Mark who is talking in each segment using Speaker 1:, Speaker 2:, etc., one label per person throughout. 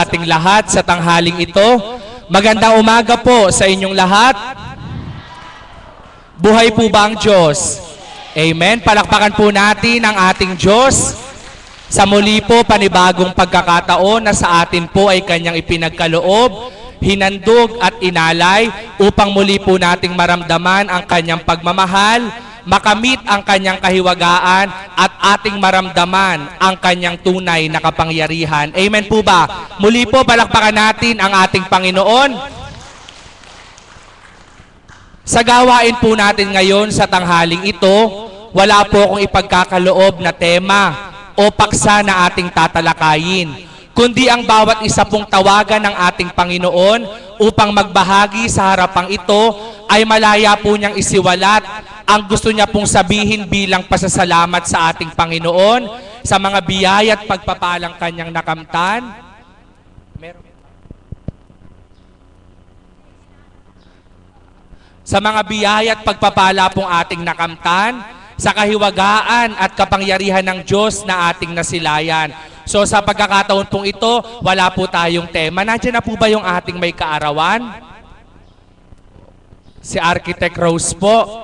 Speaker 1: ating lahat sa tanghaling ito. Magandang umaga po sa inyong lahat. Buhay po ba ang Diyos? Amen. Palakpakan po natin ang ating Diyos. Sa muli po, panibagong pagkakataon na sa atin po ay Kanyang ipinagkaloob, hinandog at inalay upang muli po nating maramdaman ang Kanyang pagmamahal, makamit ang Kanyang kahiwagaan at ating maramdaman ang Kanyang tunay na kapangyarihan. Amen po ba? Muli po, palakpakan natin ang ating Panginoon. Sa gawain po natin ngayon sa tanghaling ito, wala po akong ipagkakaloob na tema o paksa na ating tatalakayin, kundi ang bawat isa pong tawagan ng ating Panginoon upang magbahagi sa harapang ito ay malaya po niyang isiwalat ang gusto niya pong sabihin bilang pasasalamat sa ating Panginoon sa mga biyaya at pagpapalang Kanyang nakamtan. Sa mga biyaya at pagpapala pong ating nakamtan, sa kahiwagaan at kapangyarihan ng Diyos na ating nasilayan. So sa pagkakataon pong ito, wala po tayong tema. Nandiyan na po ba yung ating may kaarawan? Si Architect Rose po.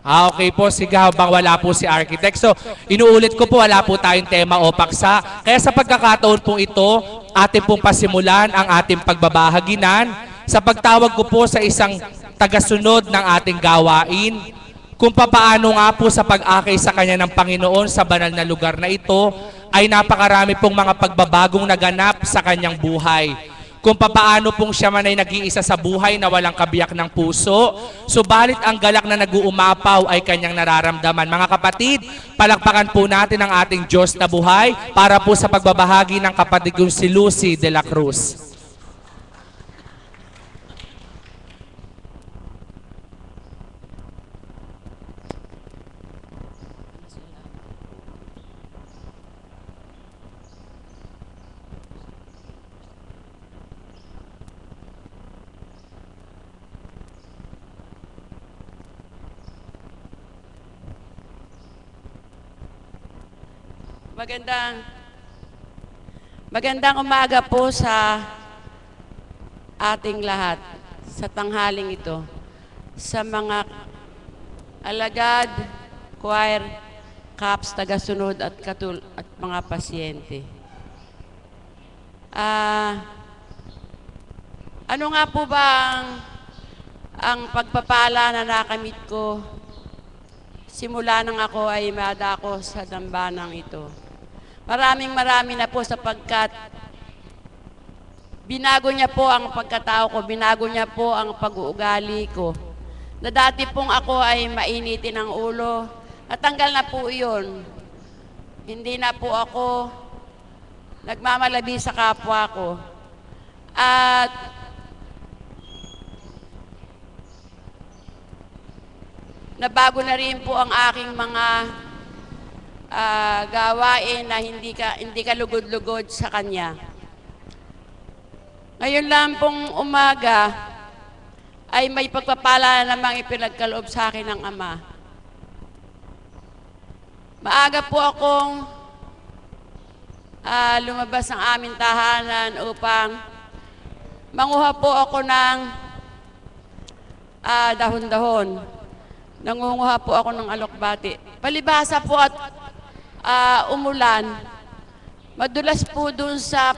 Speaker 1: Okay po, sige, habang wala po si Architect. So, inuulit ko po, wala po tayong tema o paksa. Kaya sa pagkakataon pong ito, atin pong pasimulan ang ating pagbabahaginan sa pagtawag ko po sa isang tagasunod ng ating gawain, kung papaano nga po sa pag-akay sa Kanya ng Panginoon sa banal na lugar na ito, ay napakarami pong mga pagbabagong naganap sa Kanyang buhay. Kung papaano pong siya man ay nag-iisa sa buhay na walang kabiyak ng puso, subalit ang galak na nag-uumapaw ay Kanyang nararamdaman. Mga kapatid, palakpakan po natin ang ating Diyos na buhay para po sa pagbabahagi ng kapatid kong si Lucy de la Cruz.
Speaker 2: Magandang umaga po sa ating lahat sa tanghaling ito, sa mga alagad, choir, caps, tagasunod at mga pasyente. Ano nga po ba ang pagpapala na nakamit ko simula nang ako ay madako sa dambanang ito? Maraming na po sapagkat binago niya po ang pagkatao ko, binago niya po ang pag-uugali ko. Na dati pong ako ay mainitin ang ulo, natanggal na po iyon. Hindi na po ako nagmamalabi sa kapwa ko. At nabago na rin po ang aking mga gawain na hindi ka lugod-lugod sa Kanya. Ngayon lang pong umaga ay may pagpapala namang ipinagkaloob sa akin ng Ama. Maaga po akong lumabas ng aming tahanan upang manguha po ako ng dahon-dahon. Nangunguha po ako ng alokbati. Palibasa po at umulan, madulas po dun sa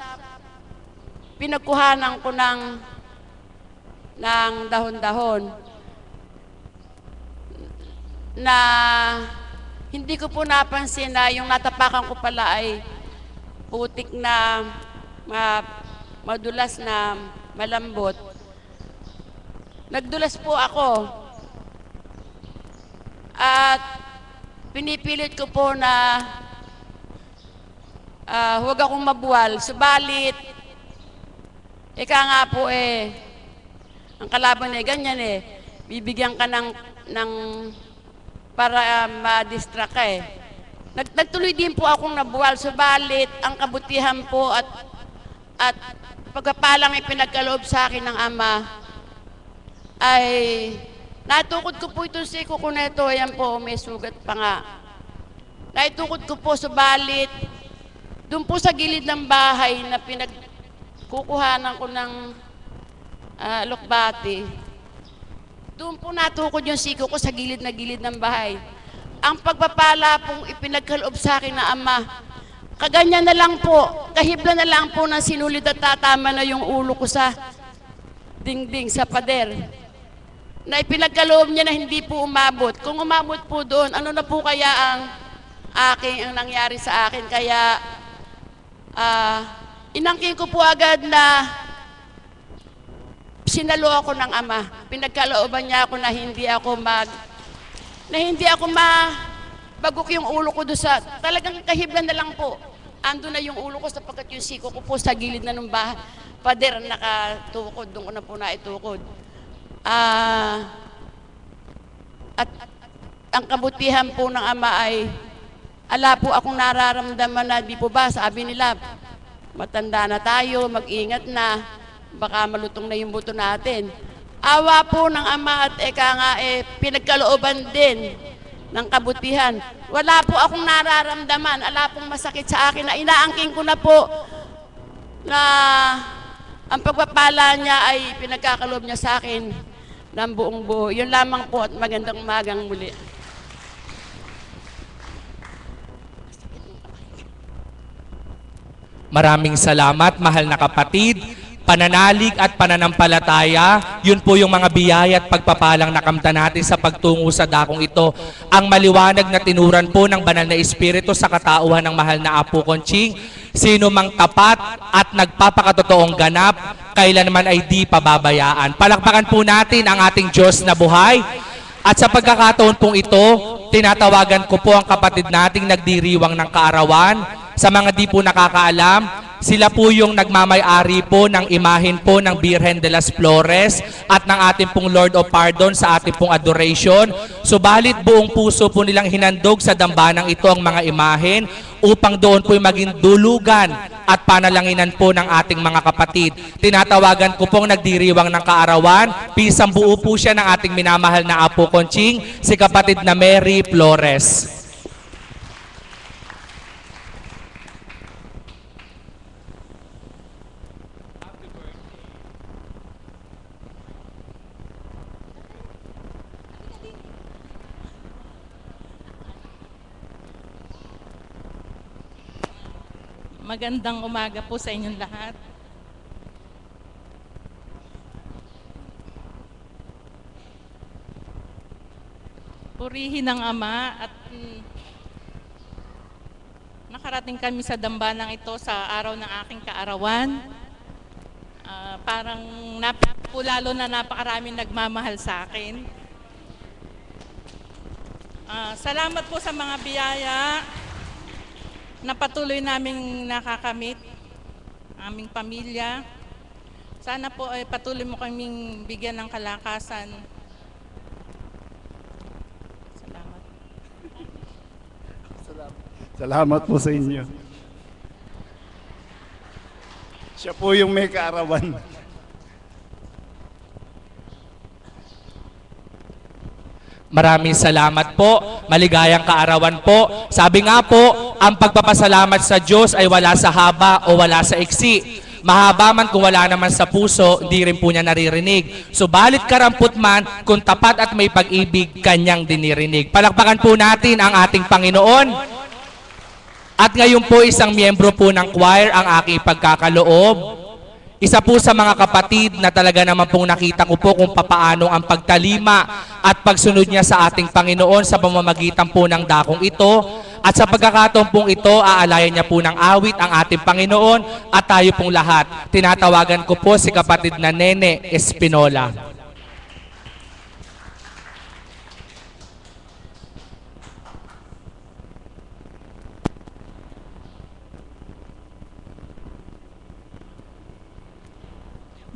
Speaker 2: pinagkuhanan ko ng dahon-dahon na hindi ko po napansin na yung natapakan ko pala ay putik na madulas na malambot. Nagdulas po ako at pinipilit ko po na huwag akong mabuwal. Subalit, ika nga po ang kalaban ganyan bibigyan ka ng para ma-distract ka Nagtuloy din po akong nabuwal. Subalit, ang kabutihan po at pagpapalang ipinagkaloob sa akin ng Ama ay natukod ko po ito si Kuko neto. Ayan po, may sugat pa nga. Naitukod ko po, subalit Doon po sa gilid ng bahay na pinagkukuhanan ko ng lokbati, doon po natukod yung siko ko sa gilid na gilid ng bahay. Ang pagpapala pong ipinagkaloob sa akin na Ama, kaganyan na lang po, kahibla na lang po ng sinulid at tatama na yung ulo ko sa dingding, sa pader. Na ipinagkaloob niya na hindi po umabot. Kung umabot po doon, ano na po kaya ang nangyari sa akin? Kaya inangkin ko po agad na sinalo ako ng Ama. Pinagkalooban niya ako na hindi ako mabagok yung ulo ko doon sa, talagang kahiblan na lang po. Ando na yung ulo ko sapagkat yung siko ko po sa gilid na ng bahay. Pader nakatukod, doon ko na po naitukod. At ang kabutihan po ng Ama ay ala po akong nararamdaman na, di po ba, sabi nila, matanda na tayo, mag-ingat na, baka malutong na yung buto natin. Awa po ng Ama at pinagkalooban din ng kabutihan. Wala po akong nararamdaman, ala pong masakit sa akin na inaangking ko na po na ang pagpapala niya ay pinagkakaloob niya sa akin ng buong buo. Yun lamang po at magandang umagang muli.
Speaker 1: Maraming salamat, mahal na kapatid. Pananalig at pananampalataya, yun po yung mga biyaya at pagpapalang nakamta natin sa pagtungo sa dakong ito. Ang maliwanag na tinuran po ng banal na Espiritu sa katauhan ng mahal na Apo Conching, sino mang tapat at nagpapakatotoong ganap, kailanman ay di pababayaan. Palakpakan po natin ang ating Diyos na buhay. At sa pagkakataon pong ito, tinatawagan ko po ang kapatid nating nagdiriwang ng kaarawan. Sa mga di po nakakaalam, sila po yung nagmamay-ari po ng imahin po ng Birhen de las Flores at ng ating pong Lord of Pardon sa ating pong adoration. Subalit buong puso po nilang hinandog sa dambanang ito ang mga imahin upang doon po maging dulugan at panalanginan po ng ating mga kapatid. Tinatawagan ko pong nagdiriwang ng kaarawan, pisang buo po siya ng ating minamahal na Apo Conching, si kapatid na Mary Flores.
Speaker 3: Magandang umaga po sa inyong lahat. Purihin ng Ama at nakarating kami sa dambanang ito sa araw ng aking kaarawan. Parang lalo na napakaraming nagmamahal sa akin. Salamat po sa mga biyaya na patuloy naming nakakamit, aming pamilya. Sana po ay patuloy mo kaming bigyan ng kalakasan. Salamat.
Speaker 4: Salamat po sa inyo. Siya po yung may kaarawan.
Speaker 1: Maraming salamat po, maligayang kaarawan po. Sabi nga po, ang pagpapasalamat sa Diyos ay wala sa haba o wala sa iksi. Mahaba man kung wala naman sa puso, di rin po niya naririnig. Subalit karampot man, kung tapat at may pag-ibig, kanyang dinirinig. Palakpakan po natin ang ating Panginoon. At ngayon po isang miyembro po ng choir ang aking pagkakaloob. Isa po sa mga kapatid na talaga naman pong nakita ko po kung papaano ang pagtalima at pagsunod niya sa ating Panginoon sa pamamagitan po ng dakong ito. At sa pagkakataon pong ito, aalayan niya po ng awit ang ating Panginoon at tayo pong lahat. Tinatawagan ko po si kapatid na Nene Espinola.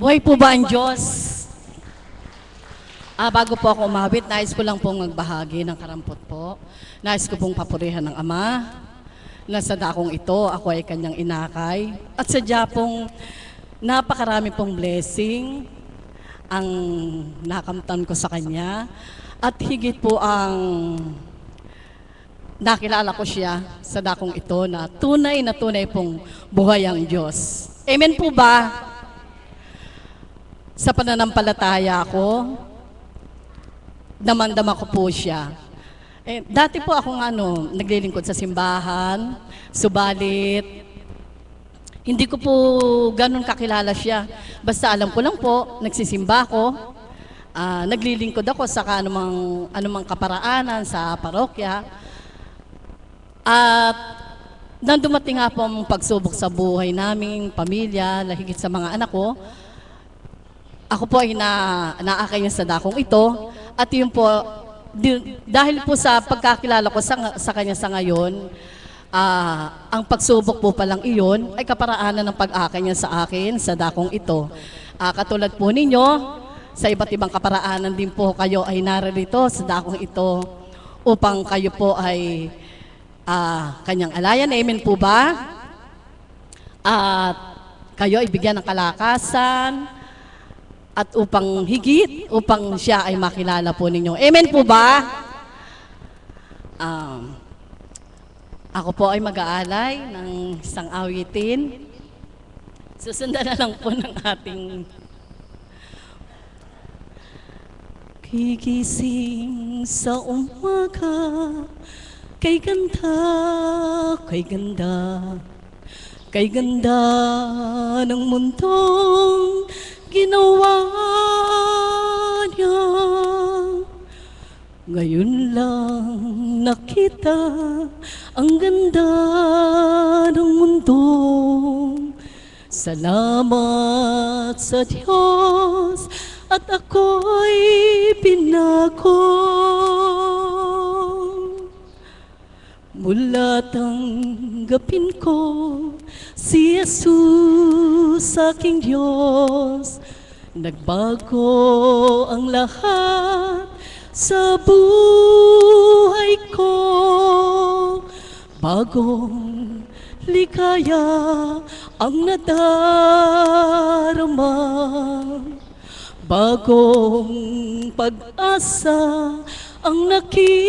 Speaker 5: Buhay po ba ang Diyos? Bago po ako umawit, nais ko lang pong magbahagi ng karampot po. Nais ko pong papurihan ng Ama na sa dakong ito, ako ay kanyang inakay. At sadya pong napakarami pong blessing ang nakamtan ko sa kanya. At higit po ang nakilala ko siya sa dakong ito na tunay pong buhay ang Diyos. Amen po ba? Sa pananampalataya ko, damang-dama ko po siya. Dati po akong naglilingkod sa simbahan, subalit hindi ko po ganun kakilala siya. Basta alam ko lang po, nagsisimba ako, naglilingkod ako sa anumang kaparaanan sa parokya. At nang dumating nga po ang pagsubok sa buhay naming pamilya, higit sa mga anak ko, ako po ay naakay niya sa dakong ito. At yun po, dahil po sa pagkakilala ko sa kanya sa ngayon, ang pagsubok po palang iyon ay kaparaanan ng pag-akay niya sa akin sa dakong ito. Katulad po ninyo, sa iba't ibang kaparaanan din po kayo ay naririto sa dakong ito upang kayo po ay kanyang alayan. Amen po ba? At kayo ay bigyan ng kalakasan at upang upang siya ay makilala po ninyo. Amen po ba? Ako po ay mag-aalay ng isang awitin. Susundan na lang po ng ating gigising sa umaga, kay ganda, kay ganda, kay ganda ng mundong ginawa niya. Ngayon lang nakita ang ganda ng mundo. Salamat sa Diyos at ako'y binago. Mula tanggapin ko si Jesus aking Diyos, nagbago ang lahat sa buhay ko. Bagong ligaya ang nadarama, bagong pag-asa ang nakikita.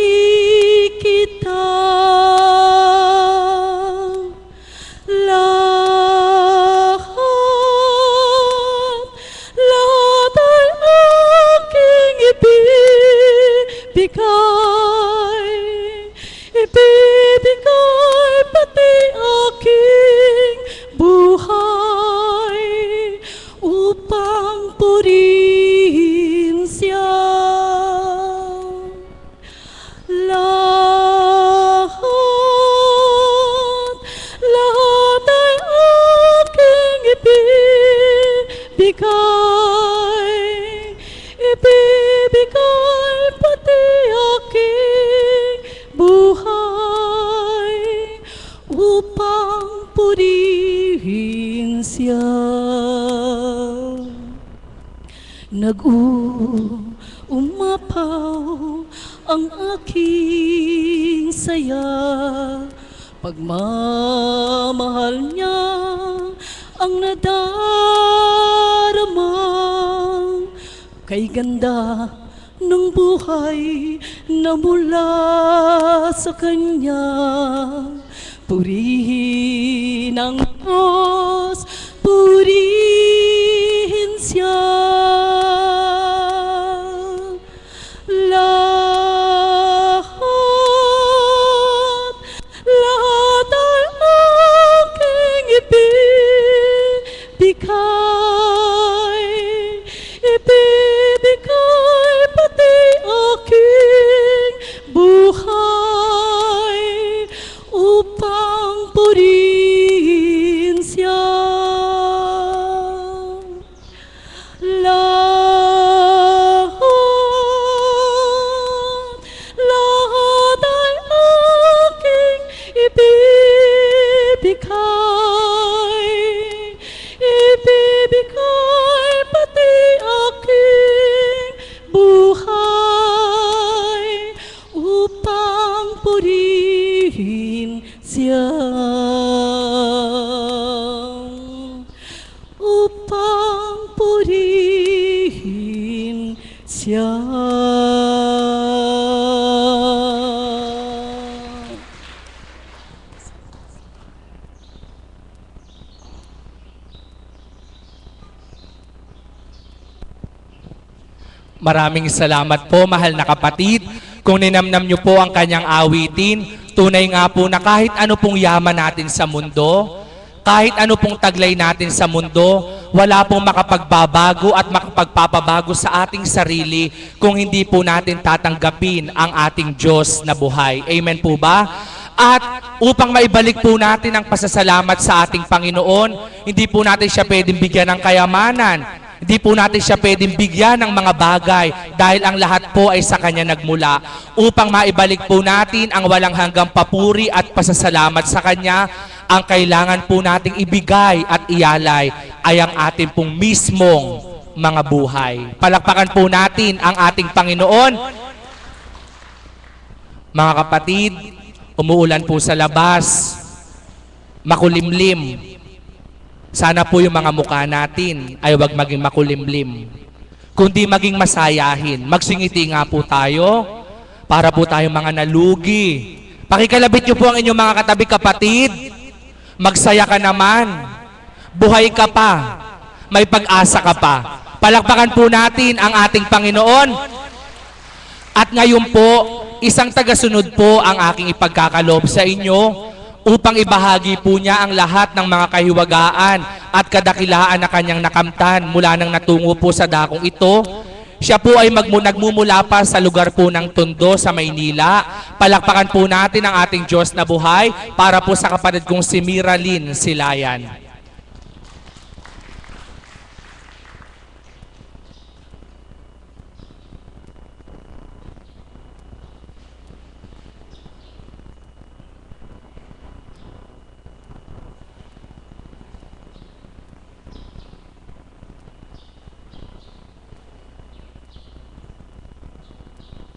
Speaker 5: Lahat ay aking ibibigay pati aking buhay upang purihin siya. Lahat ay aking ibibigay pati aking buhay upang purihin siya. Nag-uumapaw ang aking saya, pagmamahal niya ang nadarama. Kay ganda ng buhay na mula sa kanya, purihin ang Diyos, purihin siya. Lahat ay aking ibibigay pati aking buhay upang purihin siya.
Speaker 1: Maraming salamat po, mahal na kapatid. Kung ninamnam niyo po ang kanyang awitin, tunay nga po na kahit ano pong yaman natin sa mundo, kahit ano pong taglay natin sa mundo, wala pong makapagbabago at makapagpapabago sa ating sarili kung hindi po natin tatanggapin ang ating Diyos na buhay. Amen po ba? At upang maibalik po natin ang pasasalamat sa ating Panginoon, hindi po natin siya pwedeng bigyan ng kayamanan. Hindi po natin siya pwedeng bigyan ng mga bagay dahil ang lahat po ay sa Kanya nagmula. Upang maibalik po natin ang walang hanggang papuri at pasasalamat sa Kanya, ang kailangan po nating ibigay at ialay ay ang ating pong mismong mga buhay. Palakpakan po natin ang ating Panginoon. Mga kapatid, umuulan po sa labas, makulimlim. Sana po yung mga mukha natin ay wag maging makulimlim, kundi maging masayahin. Magsingiti nga po tayo para po tayo mga nalugi. Pakikalabit niyo po ang inyong mga katabi kapatid. Magsaya ka naman. Buhay ka pa. May pag-asa ka pa. Palakpakan po natin ang ating Panginoon. At ngayon po, isang tagasunod po ang aking ipagkakaloob sa inyo upang ibahagi po niya ang lahat ng mga kahiwagaan at kadakilaan na kanyang nakamtan mula nang natungo po sa dakong ito. Siya po ay nagmumula pa sa lugar po ng Tondo sa Maynila. Palakpakan po natin ang ating Diyos na buhay para po sa kapatid kong si Miralyn Silayan.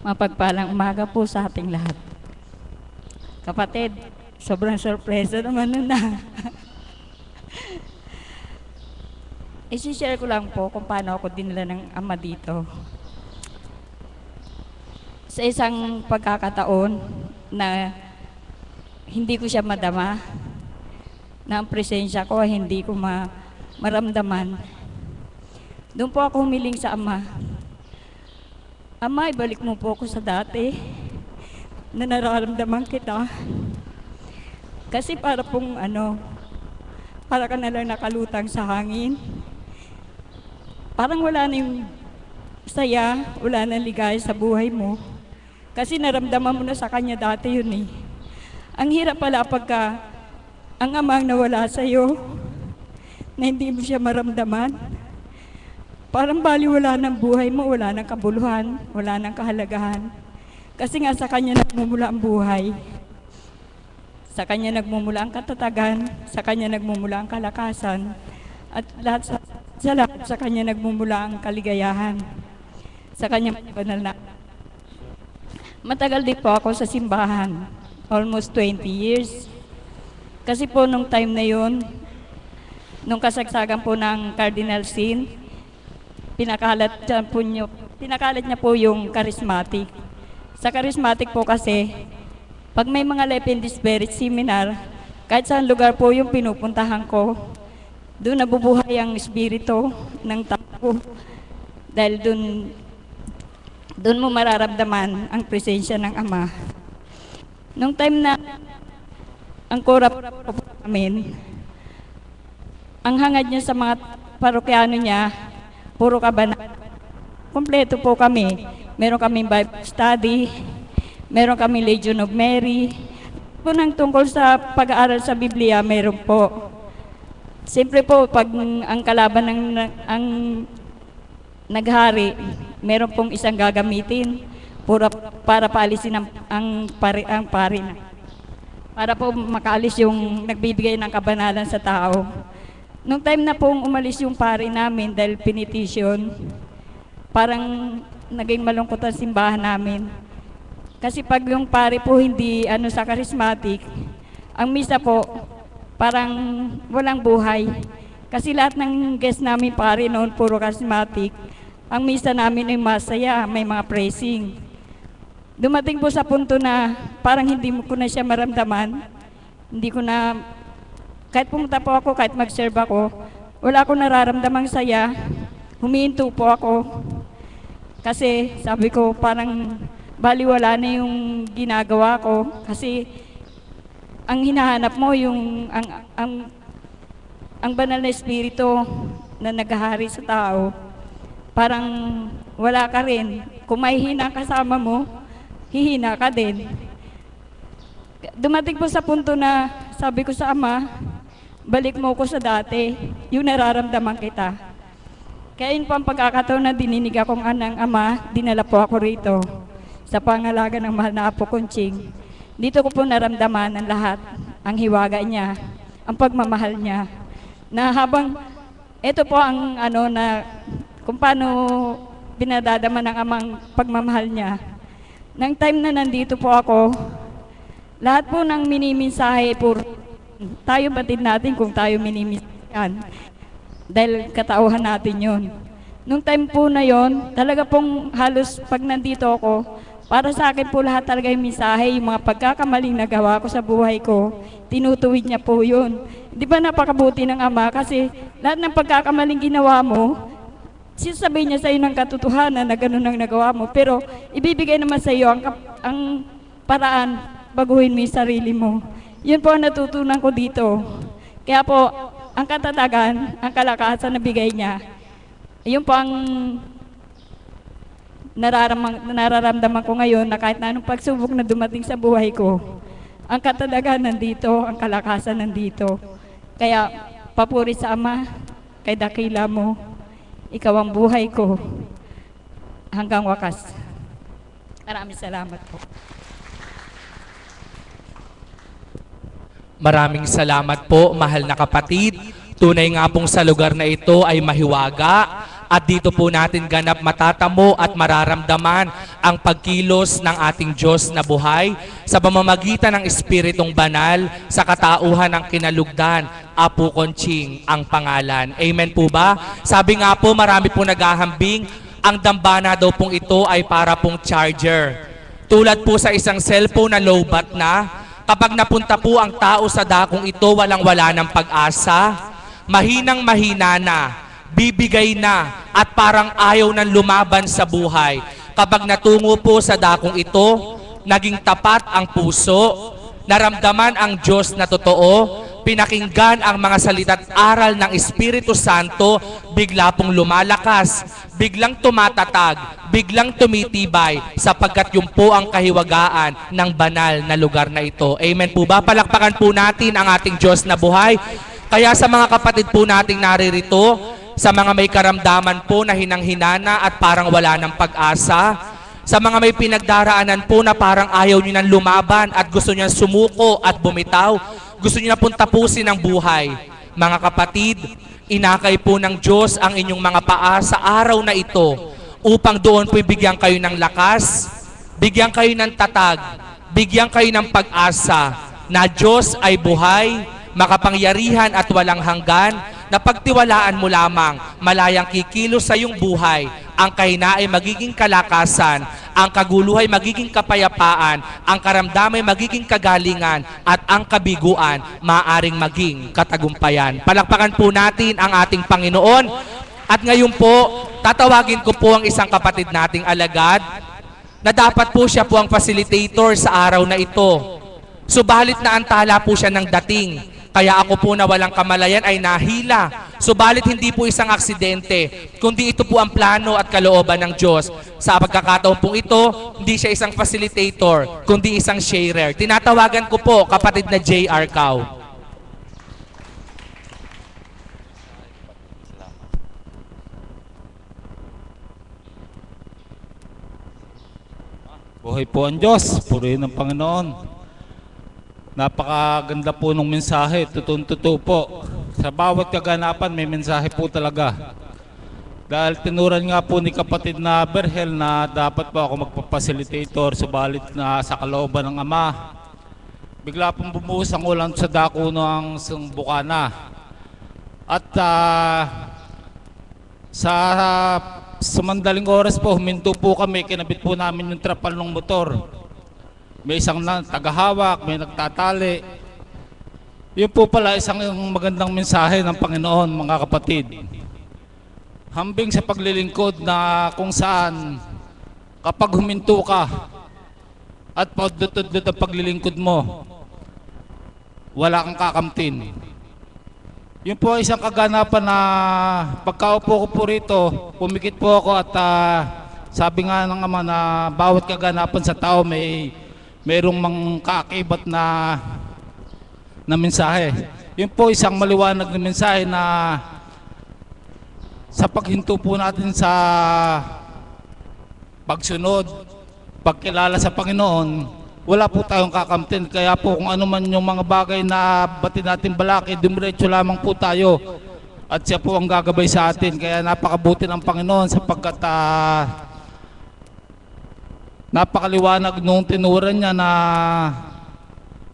Speaker 6: Mapagpalang umaga po sa ating lahat. Kapatid, sobrang sorpresa naman nun na. I-share ko lang po kung paano ako dinala ng ama dito. Sa isang pagkakataon na hindi ko siya madama, na ang presensya ko hindi ko maramdaman. Doon po ako humiling sa ama. Ama, ibalik mo po ako sa dati na nararamdaman kita. Kasi para pong para ka na lang nakalutang sa hangin. Parang wala na yung saya, wala na ligaya sa buhay mo. Kasi naramdaman mo na sa kanya dati yun eh. Ang hirap pala pagka ang amang nawala sa'yo, na hindi mo siya maramdaman. Parang baliwala ng buhay mo, wala ng kabuluhan, wala ng kahalagahan. Kasi nga sa kanya nagmumula ang buhay. Sa kanya nagmumula ang katatagan, sa kanya nagmumula ang kalakasan, at lahat sa kanya nagmumula ang kaligayahan. Sa kanya banal na. Matagal din po ako sa simbahan, almost 20 years. Kasi po nung time na yon, nung kasagsagan po ng Cardinal Sin, pinakalat niya po yung charismatic. Sa charismatic po kasi, pag may mga Life in the Spirit seminar, kahit saan lugar po yung pinupuntahan ko, doon nabubuhay ang espiritu ng tao. Dahil doon mo mararamdaman ang presensya ng Ama. Nung time na ang korap po namin, ang hangad niya sa mga parokyano niya, puro kabanat. Kompleto po kami. Meron kaming Bible study, meron kaming Legion of Mary. Po nang tungkol sa pag-aaral sa Biblia, meron po. Siyempre po, pag ang kalaban ang naghari, meron pong isang gagamitin para paalisin ang pari na. Para po makaalis yung nagbibigay ng kabanalan sa tao. Nung time na pong umalis yung pari namin dahil pinitisyon, parang naging malungkot ang simbahan namin. Kasi pag yung pari po hindi sa charismatic, ang misa po parang walang buhay. Kasi lahat ng guest namin pari noon puro charismatic, ang misa namin ay masaya, may mga praising. Dumating po sa punto na parang hindi ko na siya maramdaman, hindi ko na. Kahit pumunta po ako, kahit mag-serve ako, wala akong nararamdamang saya, humihinto po ako. Kasi sabi ko parang baliwala na yung ginagawa ko. Kasi ang hinahanap mo yung ang banal na espiritu na naghahari sa tao. Parang wala ka rin. Kung may hina kasama mo, hihina ka din. Dumating po sa punto na sabi ko sa Ama, balik mo ko sa dati, yung nararamdaman kita. Kaya yun po ang pagkakataon na dininig akong anang Ama, dinala po ako rito sa pangalaga ng mahal na Apo Conching. Dito ko po naramdaman ang lahat, ang hiwaga niya, ang pagmamahal niya. Na habang, ito po ang na kung paano binadadama ng Amang pagmamahal niya. Nang time na nandito po ako, lahat po ng minimensahe po, tayo batid natin kung tayo minimensahan. Dahil katauhan natin yon. Nung time po na yon, talaga pong halos pag nandito ako, para sa akin po lahat talaga yung mensahe, yung mga pagkakamaling nagawa ko sa buhay ko, tinutuwid niya po yun. Di ba napakabuti ng Ama kasi lahat ng pagkakamaling ginawa mo, sinasabihin niya sa iyo ng katotohanan na ganun ang nagawa mo, pero ibibigay naman sa iyo ang paraan, baguhin mo yung sarili mo. Yun po ang natutunan ko dito. Kaya po, ang katatagan, ang kalakasan na bigay niya, yun po ang nararamdaman ko ngayon na kahit na anong pagsubok na dumating sa buhay ko, ang katatagan nandito, ang kalakasan nandito. Kaya papuri sa Ama, kay dakila mo, ikaw ang buhay ko hanggang wakas. Maraming salamat po.
Speaker 1: Maraming salamat po, mahal na kapatid. Tunay nga pong sa lugar na ito ay mahiwaga at dito po natin ganap matatamo at mararamdaman ang pagkilos ng ating Diyos na buhay sa pamamagitan ng Espiritong Banal sa katauhan ng kinalugdan, Apo Conching ang pangalan. Amen po ba? Sabi nga po, marami po naghahambing, ang dambana daw pong ito ay para pong charger. Tulad po sa isang cellphone na lowbat na, kapag napunta po ang tao sa dakong ito, walang-wala ng pag-asa, mahinang-mahina na, bibigay na, at parang ayaw ng lumaban sa buhay. Kapag natungo po sa dakong ito, naging tapat ang puso, naramdaman ang Diyos na totoo, pinakinggan ang mga salita't aral ng Espiritu Santo, bigla pong lumalakas, biglang tumatatag, biglang tumitibay, sapagkat yun po ang kahiwagaan ng banal na lugar na ito. Amen po ba? Palakpakan po natin ang ating Diyos na buhay. Kaya sa mga kapatid po nating naririto, sa mga may karamdaman po na hinang-hinana at parang wala ng pag-asa, sa mga may pinagdaraanan po na parang ayaw nyo nang lumaban at gusto nyo sumuko at bumitaw, gusto nyo na pong tapusin ang buhay. Mga kapatid, inakay po ng Diyos ang inyong mga paa sa araw na ito upang doon po bigyan kayo ng lakas, bigyan kayo ng tatag, bigyan kayo ng pag-asa na Diyos ay buhay, makapangyarihan at walang hanggan, na pagtiwalaan mo lamang, malayang kikilos sa iyong buhay, ang kahina ay magiging kalakasan, ang kaguluhay magiging kapayapaan, ang karamdamay magiging kagalingan, at ang kabiguan maaring maging katagumpayan. Palakpakan po natin ang ating Panginoon. At ngayon po, tatawagin ko po ang isang kapatid nating alagad na dapat po siya po ang facilitator sa araw na ito. Subalit na antala po siya ng dating. Kaya ako po na walang kamalayan ay nahila. Subalit hindi po isang aksidente, kundi ito po ang plano at kalooban ng Diyos. Sa pagkakataon pong ito, hindi siya isang facilitator, kundi isang sharer. Tinatawagan ko po kapatid na J.R. Cao.
Speaker 7: Buhay po ang Diyos, purihin ng Panginoon. Napakaganda po ng mensahe, totoo po. Sa bawat kaganapan may mensahe po talaga. Dahil tinuran nga po ni kapatid na Berhel na dapat po ako magpapacilitator, subalit na sa kalooban ng Ama. Bigla pong bumuhos ang ulan sa dako ng Bukana. At sa mandaling oras po, huminto po kami, kinabit po namin yung trapal ng motor. May isang tagahawak, may nagtatali. Yun po pala isang magandang mensahe ng Panginoon, mga kapatid. hambing sa paglilingkod na kung saan kapag huminto ka at paudlot-udlot ang paglilingkod mo, wala kang kakamtin. Yun po ay isang kaganapan na pagkaupo ko po rito, pumikit po ako at sabi nga ng Ama na bawat kaganapan sa tao mayroong mang kaakibat na mensahe. Yun po isang maliwanag na mensahe na sa paghinto po natin sa pagsunod, pagkilala sa Panginoon, wala po tayong kakamtin. Kaya po kung ano man yung mga bagay na batid natin balaki, dumiretso lamang po tayo. At siya po ang gagabay sa atin. Kaya napakabuti ng Panginoon sapagkat napakaliwanag nung tinuran niya na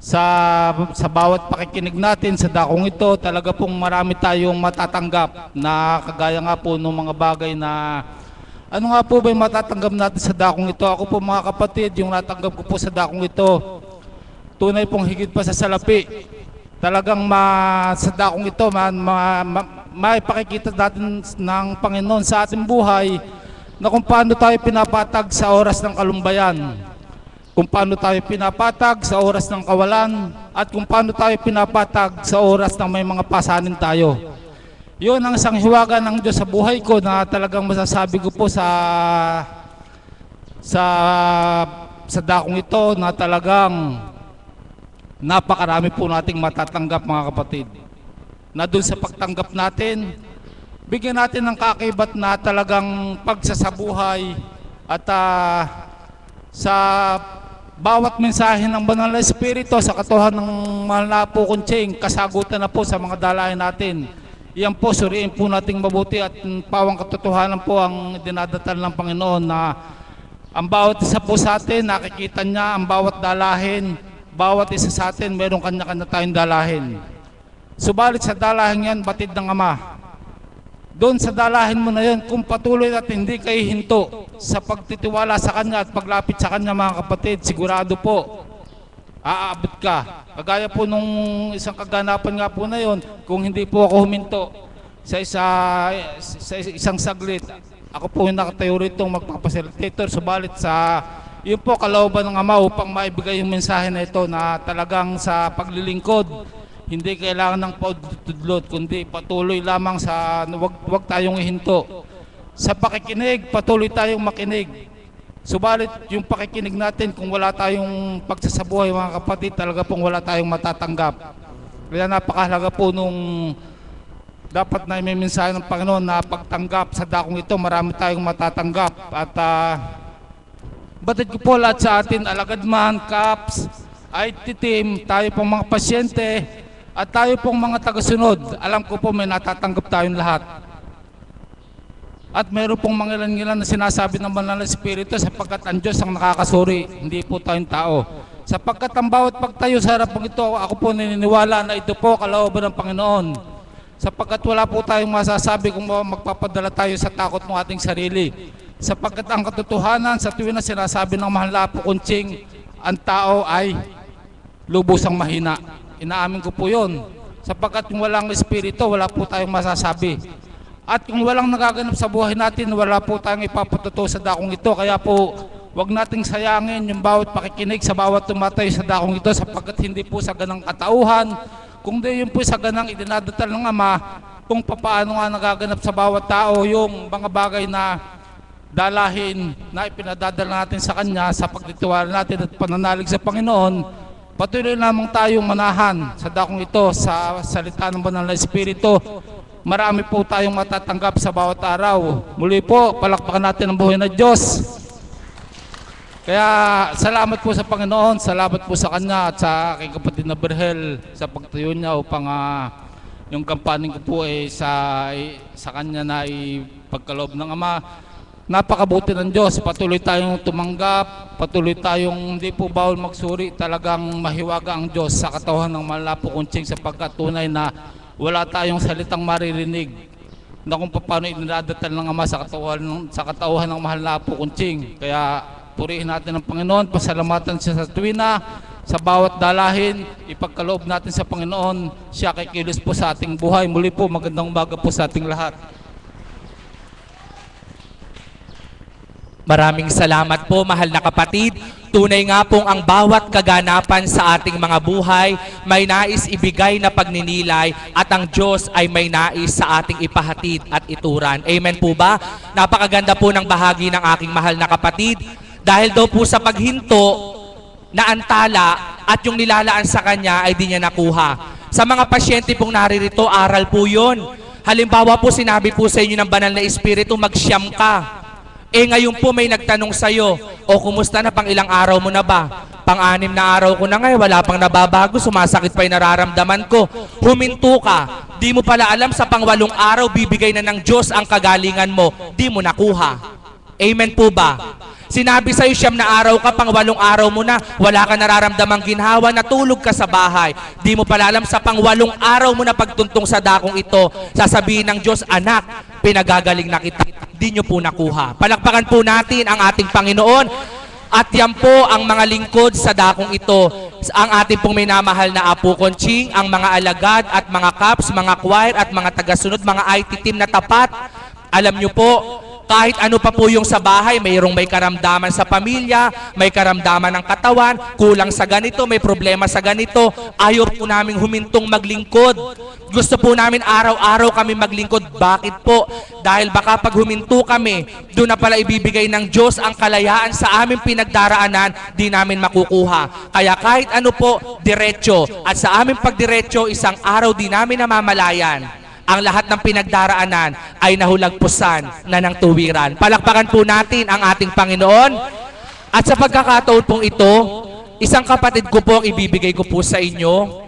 Speaker 7: sa bawat pakikinig natin sa dakong ito, talaga pong marami tayong matatanggap na kagaya nga po ng mga bagay na ano nga po ba yung matatanggap natin sa dakong ito? Ako po mga kapatid, yung natanggap ko po sa dakong ito, tunay pong higit pa sa salapi. Talagang sa dakong ito, may pakikita natin ng Panginoon sa ating buhay na kung paano tayo pinapatag sa oras ng kalumbayan, kung paano tayo pinapatag sa oras ng kawalan, at kung paano tayo pinapatag sa oras ng may mga pasanin tayo. Yun ang isang hiwaga ng Diyos sa buhay ko na talagang masasabi ko po sa dakong ito na talagang napakarami po nating matatanggap mga kapatid. Na dun sa pagtanggap natin, bigyan natin ng kaakibat na talagang pagsasabuhay at sa bawat mensahe ng Banal na Espiritu sa katuhan ng mahal na po Kunching, kasagutan na po sa mga dalayan natin. Iyan po, suriin po nating mabuti at pawang katotohanan po ang dinadatal ng Panginoon na ang bawat isa po sa atin, nakikita niya ang bawat dalahin, bawat isa sa atin, meron kanya-kanya tayong dalahin. Subalit sa dalahin yan, batid ng Ama. Doon sa dalahin mo na yan, kung patuloy at hindi kayo hinto sa pagtitiwala sa Kanya at paglapit sa Kanya mga kapatid, sigurado po, aabot ka. Kagaya po nung isang kaganapan nga po na yon, kung hindi po ako huminto sa isang saglit, ako po yung nakatayo rito magpapasilitator. Subalit yun po kalooban ng Ama upang maibigay yung mensahe na ito na talagang sa paglilingkod, hindi kailangan ng paudlot, kundi patuloy lamang sa wag tayong ihinto. Sa pakikinig, patuloy tayong makinig. Subalit yung pakikinig natin, kung wala tayong pagsasabuhay mga kapatid, talaga pong wala tayong matatanggap. Kaya napakahalaga po nung dapat na may mensahe ng Panginoon na pagtanggap sa dakong ito, marami tayong matatanggap. At batid ko po lahat sa atin, alagad man, CAPS, IT team, tayo pong mga pasyente, at tayo pong mga tagasunod, alam ko po may natatanggap tayong lahat. At meron pong mangilan-ngilan na sinasabi ng Banal na Espiritu sapagkat ang Diyos ang nakakasuri, hindi po tayong tao. Sapagkat ang bawat pagtayo sa harapang ito, ako po naniniwala na ito po kalooban ng Panginoon. Sapagkat wala po tayong masasabi kung magpapadala tayo sa takot ng ating sarili. Sapagkat ang katotohanan sa tuwing na sinasabi ng mahal na po Kunching, ang tao ay lubusang mahina. Inaamin ko po yun. Sapagkat kung walang Espiritu, wala po tayong masasabi. At kung walang nagaganap sa buhay natin, wala po tayong ipapatuto sa dakong ito. Kaya po, wag nating sayangin yung bawat pakikinig sa bawat tumatayo sa dakong ito sapagkat hindi po sa ganang katauhan, kundi yun po sa ganang idinadatal ng Ama kung paano nga nagaganap sa bawat tao yung mga bagay na dalahin na ipinadadala natin sa Kanya sa pagtitiwala natin at pananalig sa Panginoon. Patuloy lamang tayong manahan sa dakong ito sa salita ng Banal na Espiritu. Marami po tayong matatanggap sa bawat araw. Muli po, palakpakan natin ang buhay na Diyos. Kaya salamat po sa Panginoon, salamat po sa Kanya at sa aking kapatid na Berhel sa pagtayo niya upang yung kampanin ko po sa Kanya na ipagkaloob ng Ama. Napakabuti ng Diyos, patuloy tayong tumanggap, patuloy tayong hindi po bawal magsuri, talagang mahiwaga ang Diyos sa katauhan ng mahal na po Kunching sapagkat tunay na wala tayong salitang maririnig na kung paano inadadatal ng Ama sa katauhan ng mahal na po Kunching. Kaya purihin natin ang Panginoon, pasalamatan siya sa tuwina, sa bawat dalahin, ipagkaloob natin sa Panginoon, siya kikilos po sa ating buhay. Muli po, magandang umaga po sa ating lahat.
Speaker 1: Maraming salamat po, mahal na kapatid. Tunay nga pong ang bawat kaganapan sa ating mga buhay may nais ibigay na pagninilay at ang Diyos ay may nais sa ating ipahatid at ituran. Amen po ba? Napakaganda po ng bahagi ng aking mahal na kapatid dahil daw po sa paghinto na antala at yung nilalaan sa kanya ay di niya nakuha. Sa mga pasyente pong naririto, aral po yun. Halimbawa po, sinabi po sa inyo ng banal na Espiritu, magsyam ka. Ngayon po may nagtanong sa'yo, o kumusta na, pang ilang araw mo na ba? Pang-6 na araw ko na ngayon, wala pang nababago, sumasakit pa yung nararamdaman ko. Huminto ka. Di mo pala alam, sa pang-8 araw, bibigay na ng Diyos ang kagalingan mo. Di mo nakuha. Amen po ba? Sinabi sa'yo 9 na araw ka, pang-8 araw mo na, wala ka nararamdamang ginhawa, natulog ka sa bahay. Di mo pala alam, sa pang-8 araw mo na pagtuntong sa dakong ito, sasabihin ng Diyos, anak, pinagagaling na kita. Di nyo po nakuha. Palakpakan po natin ang ating Panginoon. At yan po ang mga lingkod sa dakong ito. Ang ating pong minamahal na Apo Conching, ang mga alagad at mga caps, mga choir at mga tagasunod, mga IT team na tapat. Alam nyo po, kahit ano pa po yung sa bahay, mayroong may karamdaman sa pamilya, may karamdaman ng katawan, kulang sa ganito, may problema sa ganito, ayaw po namin humintong maglingkod. Gusto po namin araw-araw kami maglingkod. Bakit po? Dahil baka pag huminto kami, doon na pala ibibigay ng Diyos ang kalayaan sa aming pinagdaraanan, di namin makukuha. Kaya kahit ano po, diretso. At sa aming pagdiretso, isang araw di namin namamalayan. Ang lahat ng pinagdaraanan ay nahulagpusan na ng tuwiran. Palakpakan po natin ang ating Panginoon. At sa pagkakataon pong ito, isang kapatid ko po ang ibibigay ko po sa inyo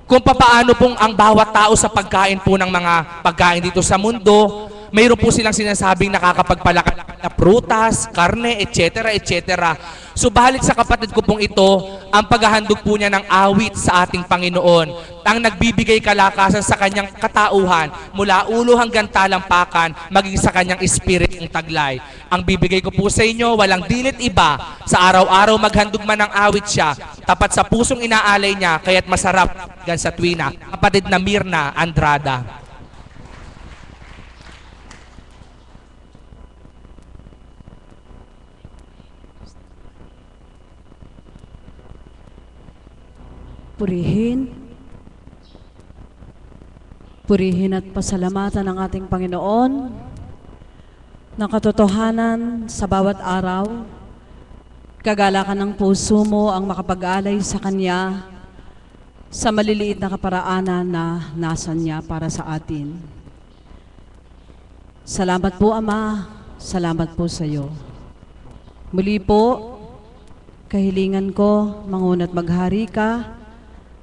Speaker 1: kung papaano pong ang bawat tao sa pagkain po ng mga pagkain dito sa mundo, mayroon po silang sinasabing nakakapagpalakas na prutas, karne, etc. etc. Subalit sa kapatid ko pong ito, ang paghahandog po niya ng awit sa ating Panginoon, ang nagbibigay kalakasan sa kanyang katauhan mula ulo hanggang talampakan, maging sa kanyang espiritong taglay. Ang bibigay ko po sa inyo, walang dilit iba, sa araw-araw maghandog man ng awit siya, tapat sa pusong inaalay niya, kaya't masarap gan sa tuwina. Kapatid na Mirna Andrada.
Speaker 8: Purihin at pasalamatan ang ating Panginoon ng katotohanan sa bawat araw. Kagalakan ng puso mo ang makapag-alay sa Kanya sa maliliit na kaparaanan na nasa Niya para sa atin. Salamat po, Ama. Salamat po sa iyo. Muli po, kahilingan ko, manguna't maghari ka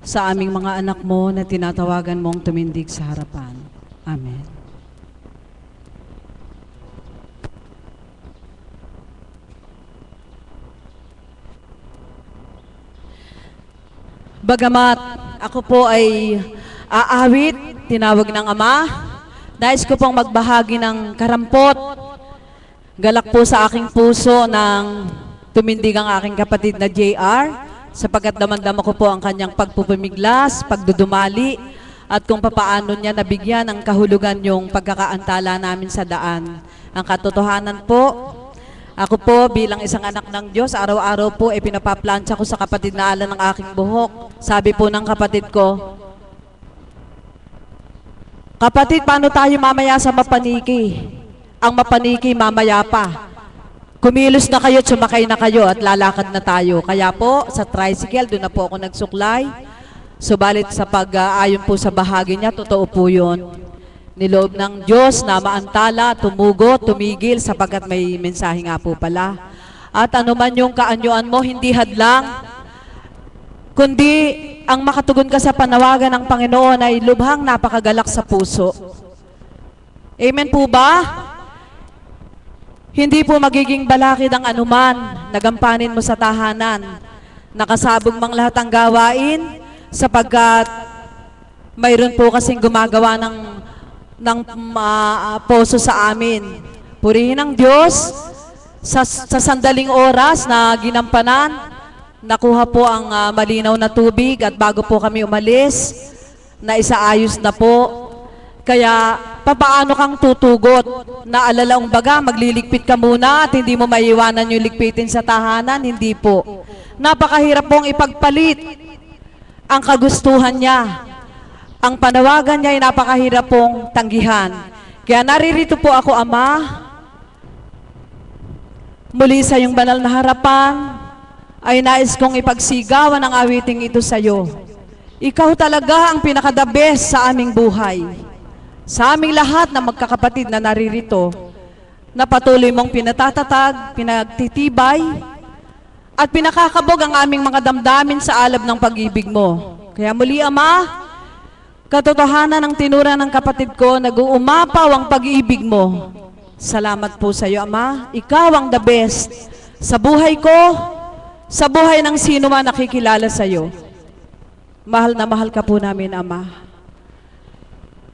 Speaker 8: sa aming mga anak mo na tinatawagan mong tumindig sa harapan. Amen. Bagamat ako po ay aawit, tinawag ng Ama, nais ko pong magbahagi ng karampot. Galak po sa aking puso ng tumindig ang aking kapatid na JR, sapagkat damandama ko po ang kanyang pagpupumiglas, pagdudumali, at kung papaano niya nabigyan ng kahulugan yung pagkakaantala namin sa daan. Ang katotohanan po, ako po bilang isang anak ng Diyos, araw-araw po pinapaplansya ko sa kapatid na Alan ng aking buhok. Sabi po ng kapatid ko, kapatid, paano tayo mamaya sa mapaniki? Ang mapaniki mamaya pa. Kumilos na kayo, sumakay na kayo at lalakad na tayo. Kaya po, sa tricycle, doon na po ako nagsuklay. Subalit sa pag-ayon po sa bahagi niya, totoo po yun. Niloob ng Diyos na maantala, tumugo, tumigil sapagkat may mensahe nga po pala. At anuman yung kaanyuan mo, hindi hadlang, kundi ang makatugon ka sa panawagan ng Panginoon ay lubhang napakagalak sa puso. Amen po ba? Hindi po magiging balakid ang anuman na gampanin mo sa tahanan. Nakasabog mang lahat ang gawain sapagkat mayroon po kasing gumagawa ng poso sa amin. Purihin ang Diyos sa sandaling oras na ginampanan. Nakuha po ang malinaw na tubig at bago po kami umalis, na isaayos na po. Kaya papaano kang tutugot. Naalalaong baga, magliligpit ka muna at hindi mo maiiwanan yung ligpitin sa tahanan, hindi po. Napakahirap pong ipagpalit ang kagustuhan niya. Ang panawagan niya ay napakahirap pong tanggihan. Kaya naririto po ako, Ama, muli sa iyong banal na harapan, ay nais kong ipagsigawan ang awiting ito sa iyo. Ikaw talaga ang pinaka-the best sa aming buhay. Sa aming lahat na magkakapatid na naririto, na patuloy mong pinatatatag, pinagtitibay, at pinakakabog ang aming mga damdamin sa alab ng pag-ibig mo. Kaya muli, Ama, katotohanan ng tinura ng kapatid ko, nag-uumapaw ang pag-ibig mo. Salamat po sa iyo, Ama. Ikaw ang the best sa buhay ko, sa buhay ng sino man nakikilala sa iyo. Mahal na mahal ka po namin, Ama.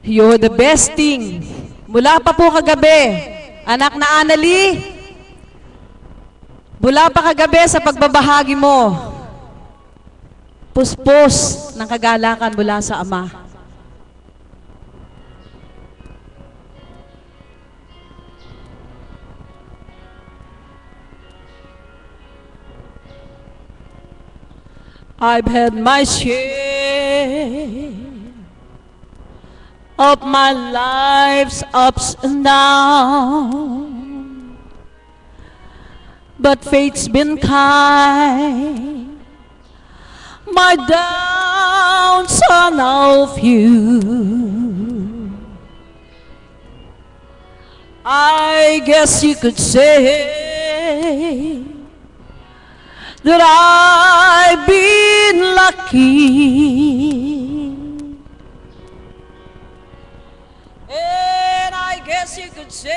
Speaker 8: You're the best thing. Mula pa po kagabi, anak na Annalie, mula pa kagabi sa pagbabahagi mo, puspos ng kagalakan mula sa Ama. I've had my share of my life's ups and downs, but fate's been kind. My downs are now few. I guess you could say that I've been lucky, and I guess you could say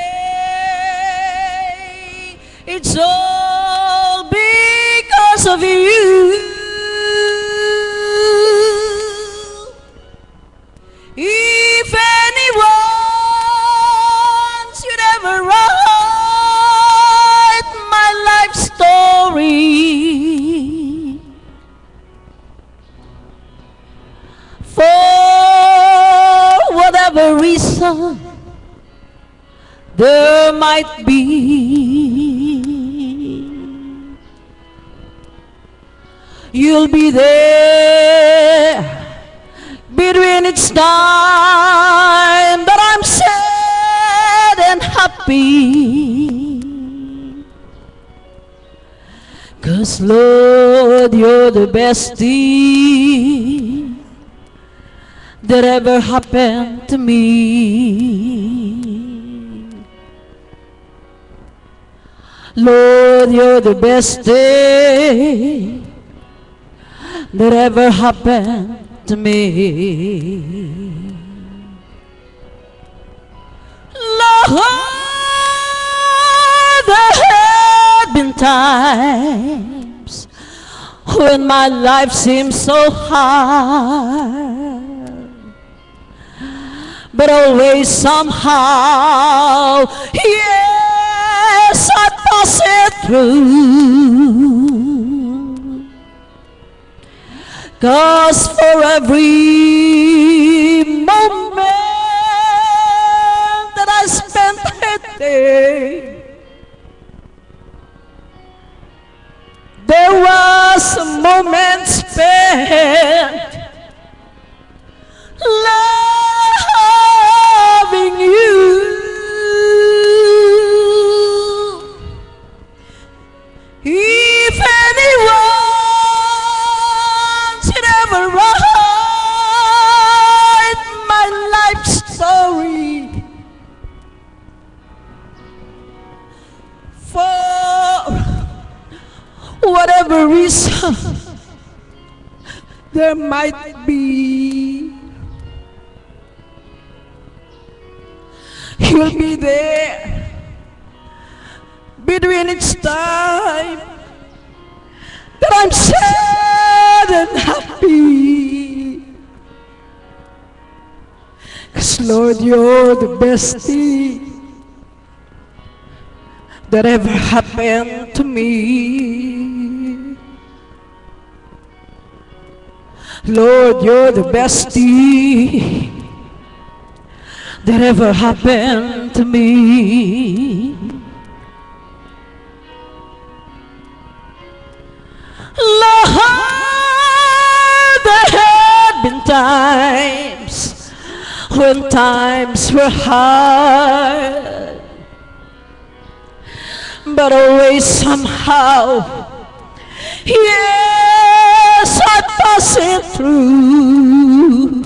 Speaker 8: it's all because of you. If anyone should ever write my life story, for whatever reason there might be, you'll be there between each time that I'm sad and happy. 'Cause Lord, you're the best thing that ever happened to me. Lord, you're the best thing that ever happened to me. Lord, there have been times when my life seems so hard, but always somehow, yes, I pass it through. 'Cause for every moment that I spent hurting, there was a moment spent loving you. If anyone should ever write my life story, for whatever reason there might be, you'll be there between each time that I'm sad and happy. 'Cause Lord, you're the best thing that ever happened to me. Lord, you're the best thing that ever happened to me. Lord, there had been times when times were hard, but always somehow, yes, I pass it through.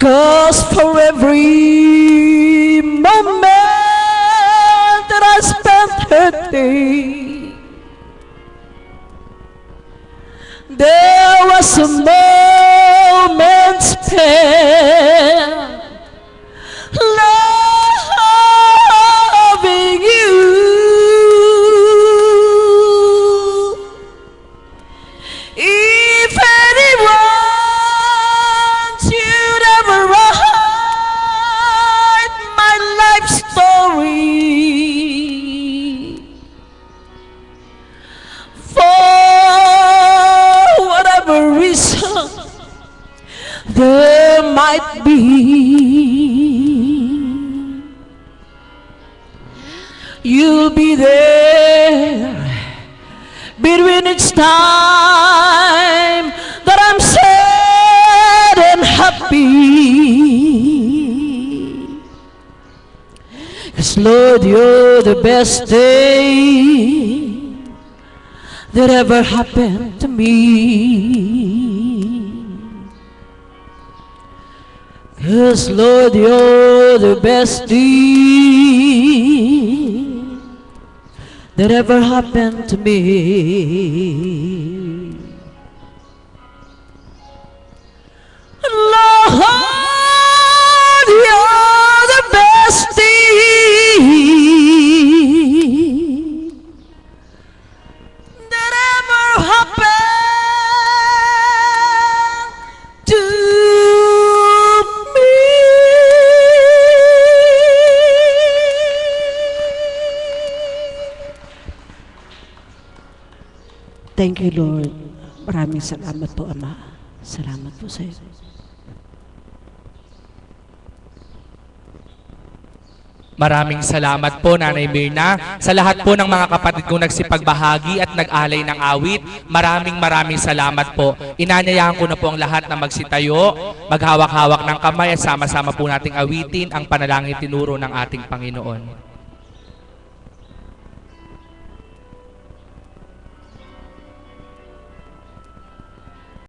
Speaker 8: 'Cause for every moment that I spent hurting, there was a moment spent loving you. If anyone should ever write my life story, for whatever reason there might be, you'll be there between each time that I'm sad and happy. 'Cause Lord, you're the best thing that ever happened to me. 'Cause Lord, you're the best thing that ever happened to me. Lord, you're the best thing that ever happened to me. Thank you, Lord. Maraming salamat po, Ama. Salamat po sa iyo.
Speaker 1: Maraming salamat po, Nanay Mirna. Sa lahat po ng mga kapatid kong nagsipagbahagi at nag-alay ng awit, maraming salamat po. Inanyayahan ko na po ang lahat na magsitayo, maghawak-hawak ng kamay at sama-sama po nating awitin ang panalangin tinuro ng ating Panginoon.